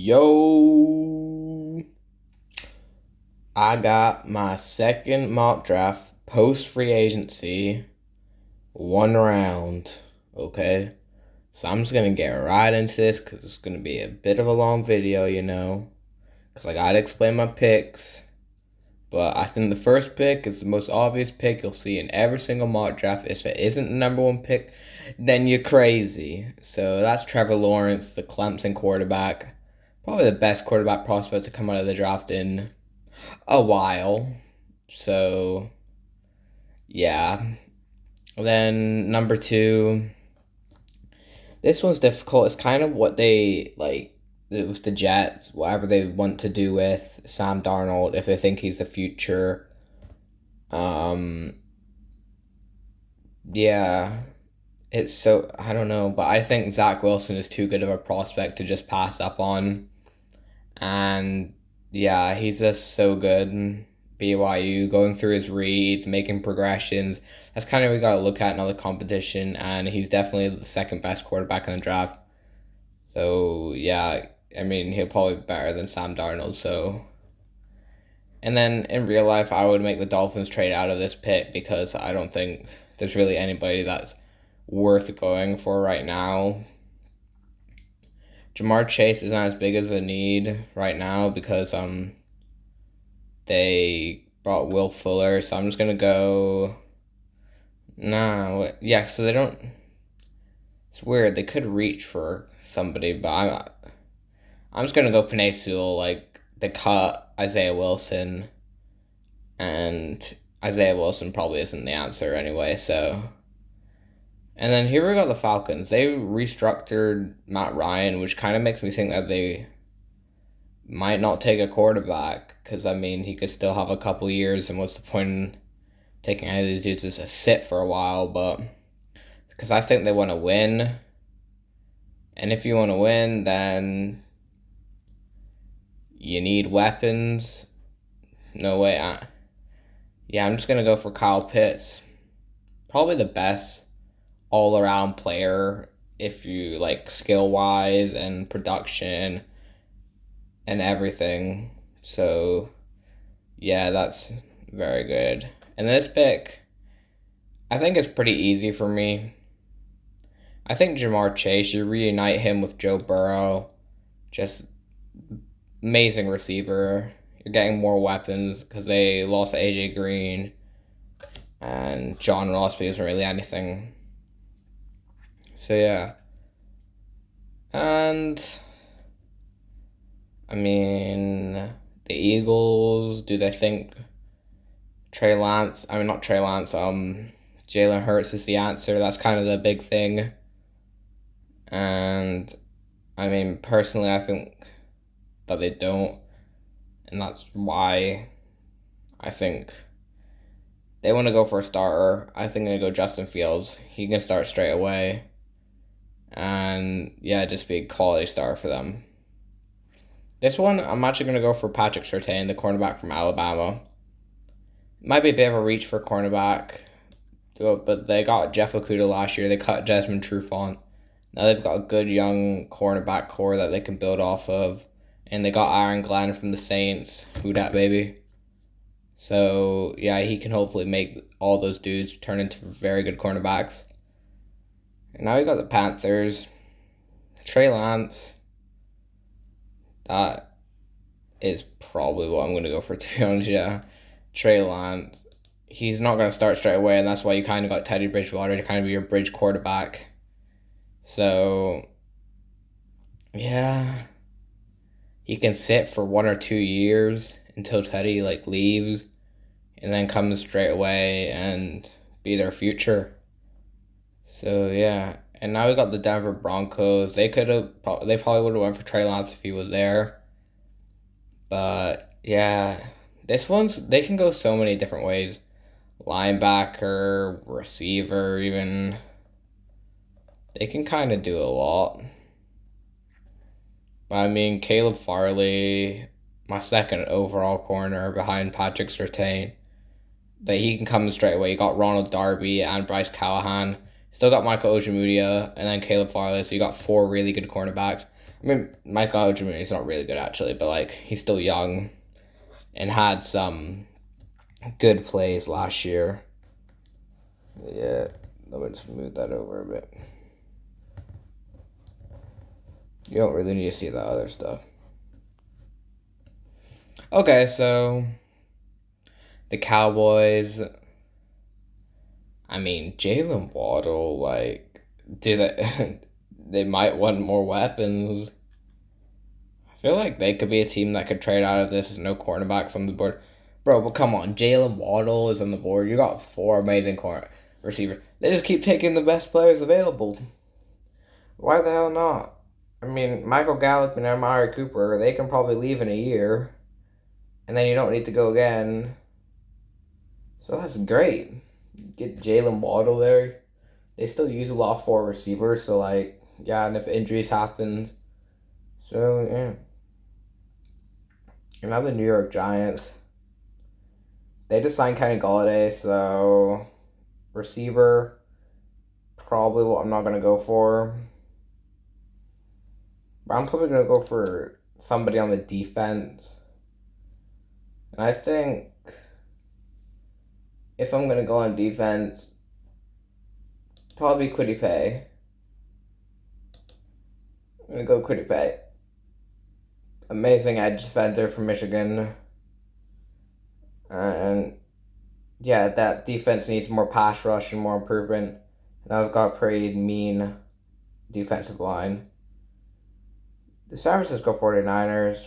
Yo, I got my second mock draft post free agency, one round. Okay, so I'm just gonna get right into this because it's gonna be a bit of a long video, because I gotta explain my picks. But I think the first pick is the most obvious pick you'll see in every single mock draft. If it isn't the number one pick, then you're crazy. So that's Trevor Lawrence, the Clemson quarterback. Probably the best quarterback prospect to come out of the draft in a while. So, yeah. Then number two, this one's difficult. It's kind of what they like. It was the Jets, whatever they want to do with Sam Darnold, if they think he's the future. Um, yeah, it's so I don't know, but I think Zach Wilson is too good of a prospect to just pass up on. And yeah, he's just so good in BYU, going through his reads, making progressions. That's kind of what we got to look at in other competition, and he's definitely the second best quarterback in the draft. So yeah, I mean he'll probably be better than Sam Darnold. So, and then in real life, I would make the Dolphins trade out of this pick because I don't think there's really anybody that's worth going for right now. Jamar Chase is not as big of a need right now because they brought Will Fuller, so I'm just gonna go. No, yeah, so they don't. It's weird. They could reach for somebody, but I'm just gonna go Penei Sewell. Like they cut Isaiah Wilson, and Isaiah Wilson probably isn't the answer anyway. So, and then here we got the Falcons. They restructured Matt Ryan, which kind of makes me think that they might not take a quarterback because I mean he could still have a couple years, and what's the point in taking any of these dudes as a sit for a while? But because I think they want to win, and if you want to win, then you need weapons. No way. Yeah, I'm just gonna go for Kyle Pitts. Probably the best all around player if you like skill wise and production and everything. So, yeah, that's very good. And this pick, I think it's pretty easy for me. I think Jamar Chase, you reunite him with Joe Burrow, just amazing receiver. You're getting more weapons because they lost AJ Green and John Ross isn't really anything. So, yeah. And I mean, the Eagles, do they think Trey Lance, I mean, not Trey Lance, Jalen Hurts is the answer? That's kind of the big thing. And I mean, personally, I think that they don't. And that's why I think they want to go for a starter. I think they go Justin Fields. He can start straight away. And yeah, just be a quality starter for them. This one, I'm actually going to go for Patrick Surtain, the cornerback from Alabama. Might be a bit of a reach for cornerback, but they got Jeff Okudah last year. They cut Desmond Trufant. Now they've got a good young cornerback core that they can build off of. And they got Aaron Glenn from the Saints. Who dat, baby? So, yeah, he can hopefully make all those dudes turn into very good cornerbacks. And now we got the Panthers. Trey Lance. That is probably what I'm going to go for, to be honest, yeah. Trey Lance. He's not going to start straight away, and that's why you kind of got Teddy Bridgewater to kind of be your bridge quarterback. So, yeah. He can sit for 1 or 2 years until Teddy, leaves, and then comes straight away and be their future. So, yeah. And now we got the Denver Broncos. They probably would have went for Trey Lance if he was there. But yeah, they can go so many different ways. Linebacker, receiver, even. They can kind of do a lot. But I mean, Caleb Farley, my second overall corner behind Patrick Surtain. But he can come straight away. You got Ronald Darby and Bryce Callahan. Still got Michael Ojemudia and then Caleb Farley. So you got 4 really good cornerbacks. I mean, Michael Ojimini is not really good actually, but like he's still young and had some good plays last year. Yeah, let me just move that over a bit. You don't really need to see that other stuff. Okay, so the Cowboys. I mean, Jalen Waddle, like, do they? They might want more weapons. I feel like they could be a team that could trade out of this. There's no cornerbacks on the board, bro. But come on, Jalen Waddle is on the board. You got 4 amazing corner receivers. They just keep taking the best players available. Why the hell not? I mean, Michael Gallup and Amari Cooper, they can probably leave in a year, and then you don't need to go again. So that's great. Get Jalen Waddle there. They still use a lot of 4 receivers, so like, yeah, and if injuries happen, so yeah. And now the New York Giants, they just signed Kenny Golladay, so receiver, probably what I'm not gonna go for. But I'm probably gonna go for somebody on the defense. And I think if I'm gonna go on defense, probably Kwity Paye. I'm gonna go Kwity Paye. Amazing edge defender from Michigan. And yeah, that defense needs more pass rush and more improvement. And I've got a pretty mean defensive line. The San Francisco 49ers,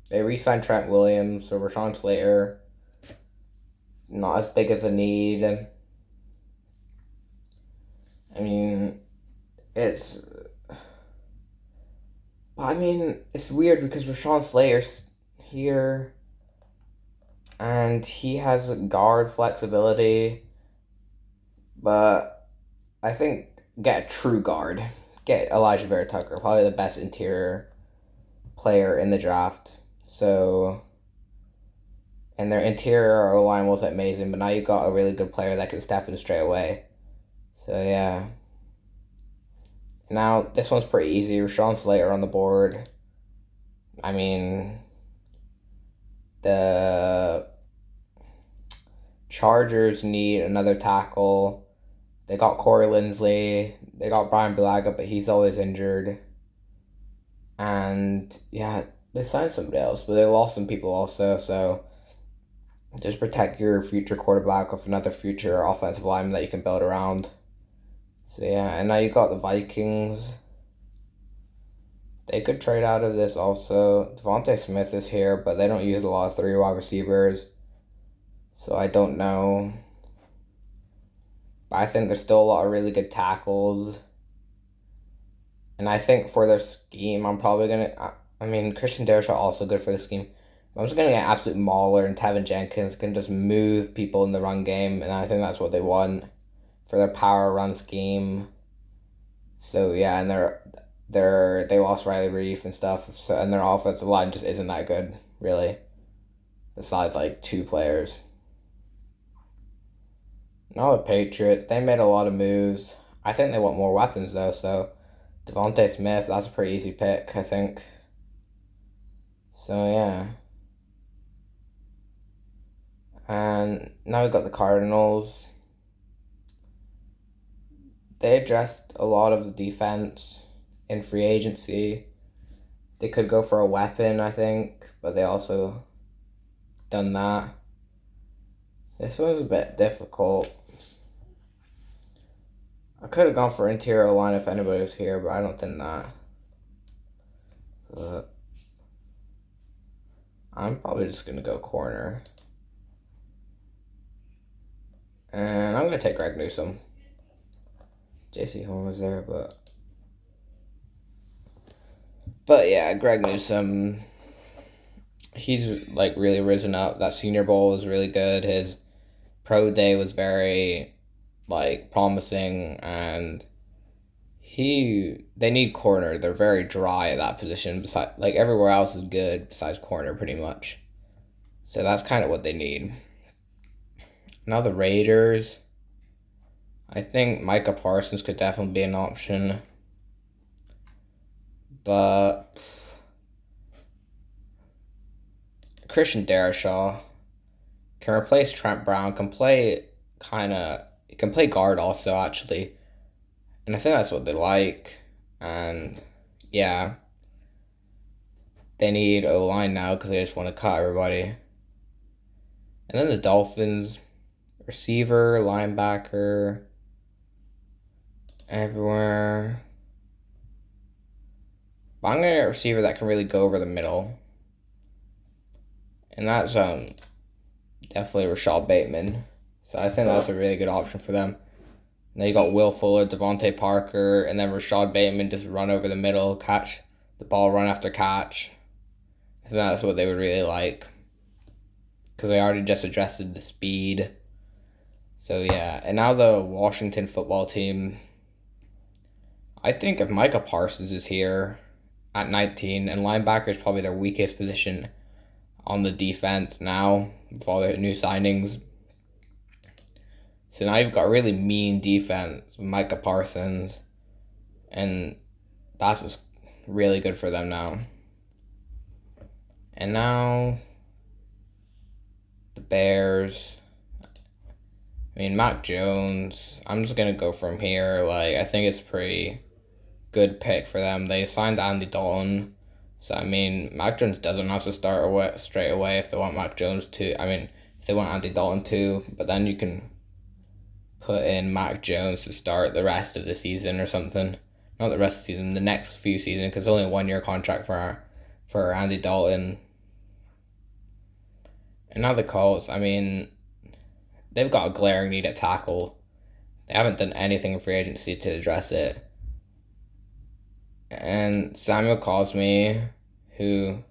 they re-signed Trent Williams, so Rashawn Slater, not as big of a need. I mean, it's weird because Rashawn Slater's here, and he has guard flexibility, but I think get a true guard. Get Elijah Vera Tucker, probably the best interior player in the draft. So, and their interior O-line wasn't amazing, but now you got a really good player that can step in straight away. So, yeah. Now, this one's pretty easy. Rashawn Slater on the board. I mean, the Chargers need another tackle. They got Corey Linsley. They got Brian Bulaga, but he's always injured. And, yeah, they signed somebody else, but they lost some people also, so just protect your future quarterback with another future offensive lineman that you can build around. So, yeah, and now you got the Vikings. They could trade out of this also. Devontae Smith is here, but they don't use a lot of 3 wide receivers. So I don't know. But I think there's still a lot of really good tackles. And I think for their scheme, I'm probably going to... I mean, Christian Darrisaw also good for the scheme. I'm just going to get absolute mauler, and Tevin Jenkins can just move people in the run game. And I think that's what they want for their power run scheme. So, yeah, and they lost Riley Reef and stuff, so, and their offensive line just isn't that good, really. Besides, like, 2 players. Now the Patriots, they made a lot of moves. I think they want more weapons, though, so Devontae Smith, that's a pretty easy pick, I think. So, yeah. And now we've got the Cardinals. They addressed a lot of the defense in free agency. They could go for a weapon, I think, but they also done that. This was a bit difficult. I could have gone for interior line if anybody was here, but I don't think that. But I'm probably just going to go corner. And I'm going to take Greg Newsome. JC Horn was there, But yeah, Greg Newsome, he's like really risen up. That Senior Bowl was really good. His pro day was very like promising, and they need corner. They're very dry at that position. Besides, like everywhere else is good besides corner, pretty much. So that's kind of what they need. Now the Raiders. I think Micah Parsons could definitely be an option. But Christian Darashaw can replace Trent Brown, can play guard also actually. And I think that's what they like. And yeah, they need O-line now because they just want to cut everybody. And then the Dolphins, receiver, linebacker, everywhere. But I'm gonna get a receiver that can really go over the middle. And that's definitely Rashad Bateman. So I think that's a really good option for them. And then you got Will Fuller, Devontae Parker, and then Rashad Bateman just run over the middle, catch the ball, run after catch. I think that's what they would really like. Because they already just addressed the speed. So yeah, and now the Washington football team. I think if Micah Parsons is here at 19, and linebacker is probably their weakest position on the defense now with all their new signings. So now you've got a really mean defense with Micah Parsons, and that's just really good for them now. And now the Bears. I mean, Mac Jones, I'm just going to go from here. I think it's a pretty good pick for them. They signed Andy Dalton. So, I mean, Mac Jones doesn't have to start straight away if they want Mac Jones to. I mean, if they want Andy Dalton too. But then you can put in Mac Jones to start the rest of the season or something. Not the rest of the season, the next few seasons, because it's only a 1-year contract for Andy Dalton. And now the Colts, I mean, they've got a glaring need at tackle. They haven't done anything in free agency to address it. And Samuel Cosme, who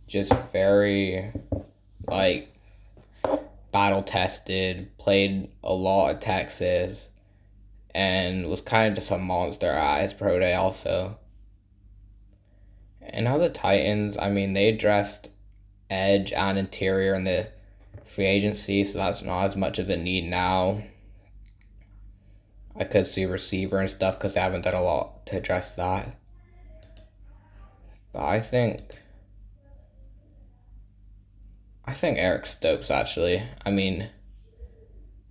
just very, battle tested, played a lot at Texas, and was kind of just a monster at his pro day also. And now the Titans, I mean, they addressed edge and interior in the free agency, so that's not as much of a need now. I could see receiver and stuff because they haven't done a lot to address that. But I think Eric Stokes actually. I mean,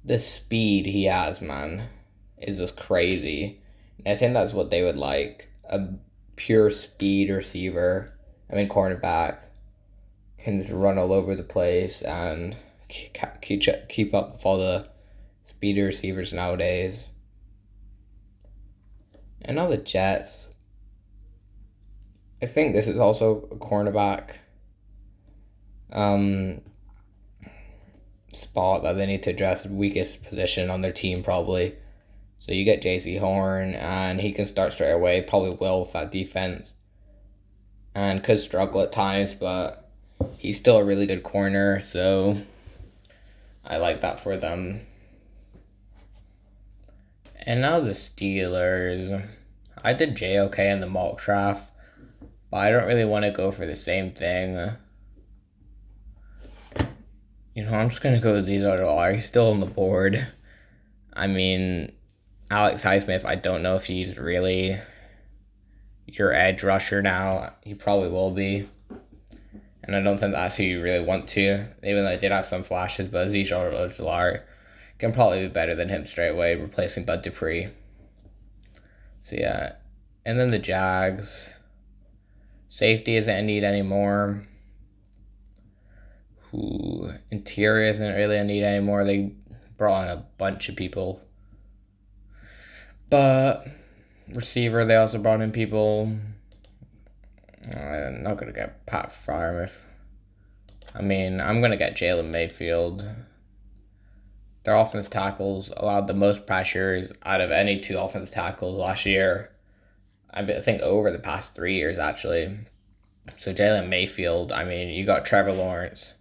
the speed he has, man, is just crazy. And I think that's what they would like. A pure speed receiver. I mean, cornerback can just run all over the place and keep up with all the speedy receivers nowadays. And now the Jets. I think this is also a cornerback spot that they need to address, weakest position on their team probably. So you get J.C. Horn, and he can start straight away, probably will with that defense. And could struggle at times, but he's still a really good corner, so I like that for them. And now the Steelers. I did JOK in the mock draft, but I don't really want to go for the same thing. I'm just going to go with Zito. He's still on the board. I mean, Alex Highsmith, I don't know if he's really your edge rusher now. He probably will be. And I don't think that's who you really want to, even though I did have some flashes, but Zito can probably be better than him straight away, replacing Bud Dupree. So yeah. And then the Jags. Safety isn't a need anymore. Interior isn't really a need anymore. They brought in a bunch of people. But receiver, they also brought in people. I'm not going to get Pat Freiermuth. I mean, I'm going to get Jalen Mayfield. Their offensive tackles allowed the most pressures out of any two offensive tackles last year. I think over the past 3 years, actually. So Jalen Mayfield, I mean, you got Trevor Lawrence.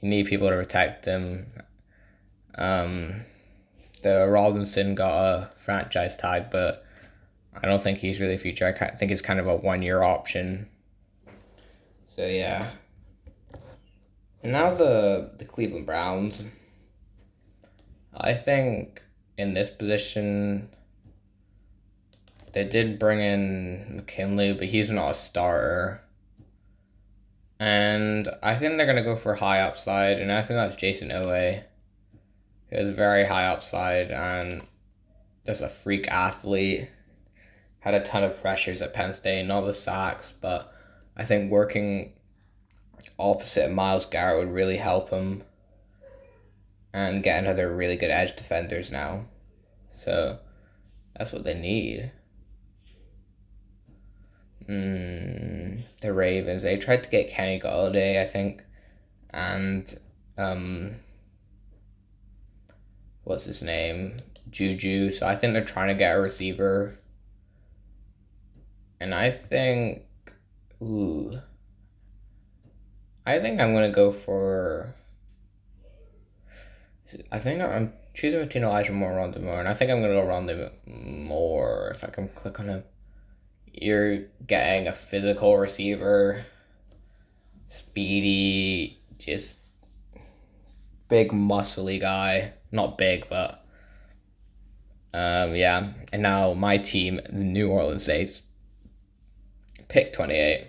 You need people to protect him. The Robinson got a franchise tag, but I don't think he's really a future. I think it's kind of a 1-year option. So yeah. And now the Cleveland Browns. I think in this position, They did bring in McKinley, but he's not a starter. And I think they're going to go for high upside, and I think that's Jason Owe. He has very high upside and just a freak athlete. Had a ton of pressures at Penn State, not the sacks, but I think working opposite Myles Garrett would really help him and get another really good edge defenders now. So that's what they need. The Ravens, they tried to get Kenny Golladay, I think, and what's his name? Juju. So I think they're trying to get a receiver. And I think I'm gonna go for. I think I'm choosing between Elijah Moore and Rondé Moore, and I think I'm gonna go Rondé Moore if I can click on him. You're getting a physical receiver, speedy, just big muscly guy. Not big, but yeah. And now my team, the New Orleans Saints, pick 28.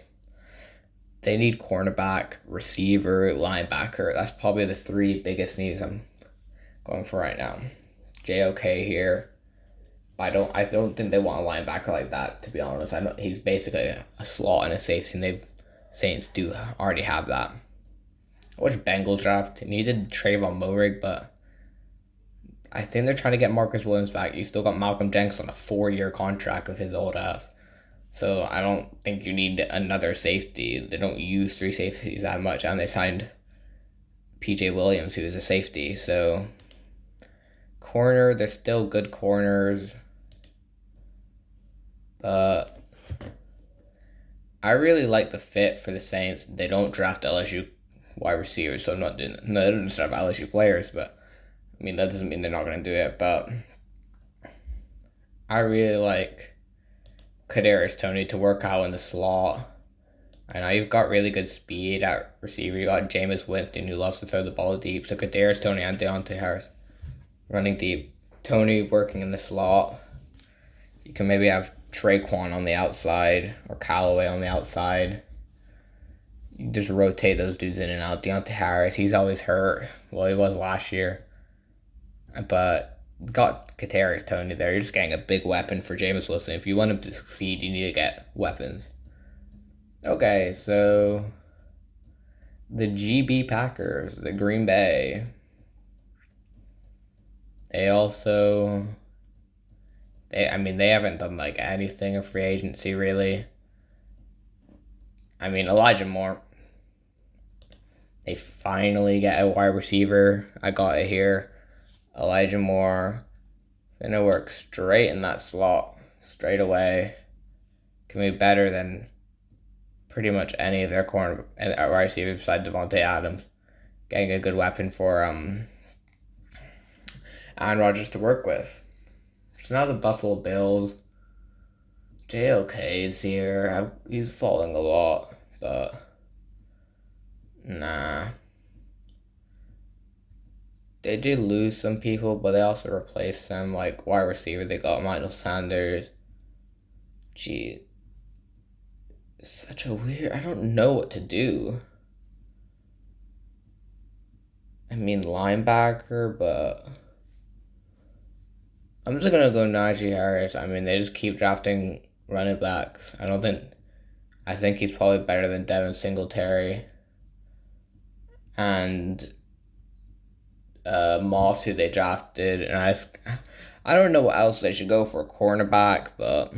They need cornerback, receiver, linebacker. That's probably the three biggest needs I'm going for right now. JOK here. I don't think they want a linebacker like that, to be honest. I know he's basically a slot and a safety, and Saints do already have that. I watched Bengals draft, and you did Trayvon Moehrig, but I think they're trying to get Marcus Williams back. You still got Malcolm Jenkins on a 4-year contract of his old ass. So I don't think you need another safety. They don't use 3 safeties that much, and they signed PJ Williams, who is a safety. So corner, they're still good corners. But I really like the fit for the Saints. They don't draft LSU wide receivers, so I'm not doing it. No, they don't just have LSU players, but I mean, that doesn't mean they're not going to do it. But I really like Kadarius Toney to work out in the slot. I know you've got really good speed at receiver. You got Jameis Winston, who loves to throw the ball deep. So Kadarius Toney and Deontay Harris running deep. Toney working in the slot. You can maybe have Traquan on the outside or Callaway on the outside. You just rotate those dudes in and out. Deontay Harris, he's always hurt. Well, he was last year. But got Kadarius Toney there. You're just getting a big weapon for Jameis Winston. If you want him to succeed, you need to get weapons. Okay, so the GB Packers, the Green Bay. They haven't done like anything in free agency really. I mean, Elijah Moore. They finally get a wide receiver. I got it here. Elijah Moore. Gonna work straight in that slot. Straight away. Can be better than pretty much any of their corner wide receivers besides Devontae Adams. Getting a good weapon for Aaron Rodgers to work with. So now the Buffalo Bills. JOK is here. He's falling a lot, but nah. They did lose some people, but they also replaced them. Like wide receiver, they got Michael Sanders. Gee, it's such a weird. I don't know what to do. I mean linebacker, but I'm just gonna go Najee Harris. I mean they just keep drafting running backs. I think he's probably better than Devin Singletary and Moss, who they drafted, and I don't know what else they should go for a cornerback, but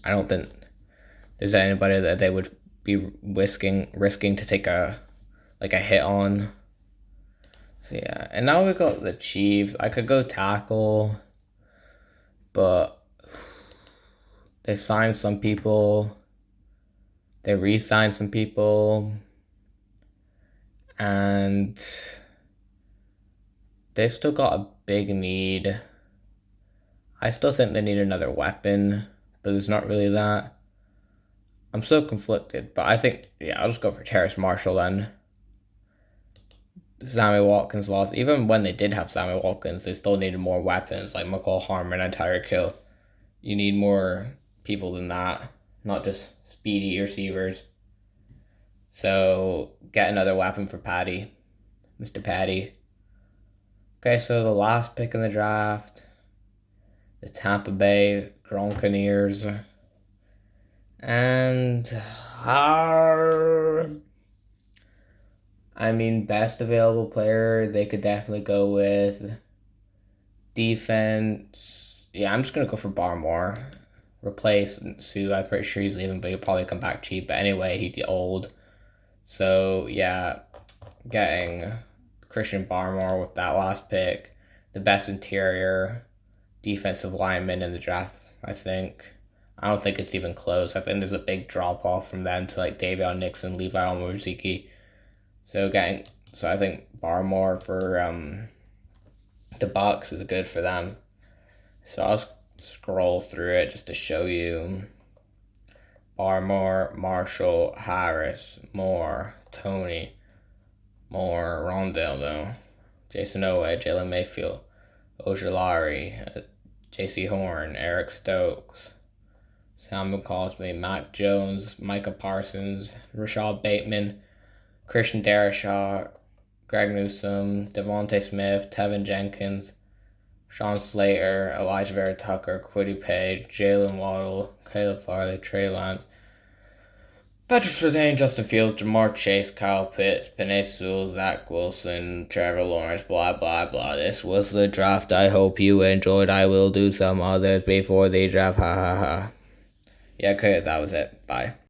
I don't think there's anybody that they would be risking to take a hit on. So yeah, and now we got the Chiefs. I could go tackle, but they signed some people. They re-signed some people. And they've still got a big need. I still think they need another weapon, but there's not really that. I'm so conflicted, but I think, yeah, I'll just go for Terrace Marshall then. Sammy Watkins lost. Even when they did have Sammy Watkins, they still needed more weapons like McCall Harmon and Tyreek Hill. You need more people than that, not just speedy receivers. So get another weapon for Patty, Mr. Patty. Okay, so the last pick in the draft, the Tampa Bay Gronkaneers. And I mean, best available player, they could definitely go with defense. Yeah, I'm just going to go for Barmore. Replace Sue. I'm pretty sure he's leaving, but he'll probably come back cheap. But anyway, he's old. So, yeah, getting Christian Barmore with that last pick. The best interior defensive lineman in the draft, I think. I don't think it's even close. I think there's a big drop off from then to like Davion Nixon, Levi Onwuzurike. So I think Barmore for the Bucks is good for them. So I'll scroll through it just to show you. Barmore, Marshall, Harris, Moore, Tony, Moore, Rondell though, Jason Owe, Jalen Mayfield, Ojulari, J.C. Horn, Eric Stokes, Samuel Cosme, Mac Jones, Micah Parsons, Rashad Bateman, Christian Darrisaw, Greg Newsome, Devontae Smith, Tevin Jenkins, Sean Slater, Elijah Vera Tucker, Kwity Paye, Jalen Waddle, Caleb Farley, Trey Lance, Patrick Surtain, Justin Fields, Jamar Chase, Kyle Pitts, Penei Sewell, Zach Wilson, Trevor Lawrence, blah, blah, blah. This was the draft. I hope you enjoyed. I will do some others before the draft. Ha, ha, ha. Yeah, okay, that was it. Bye.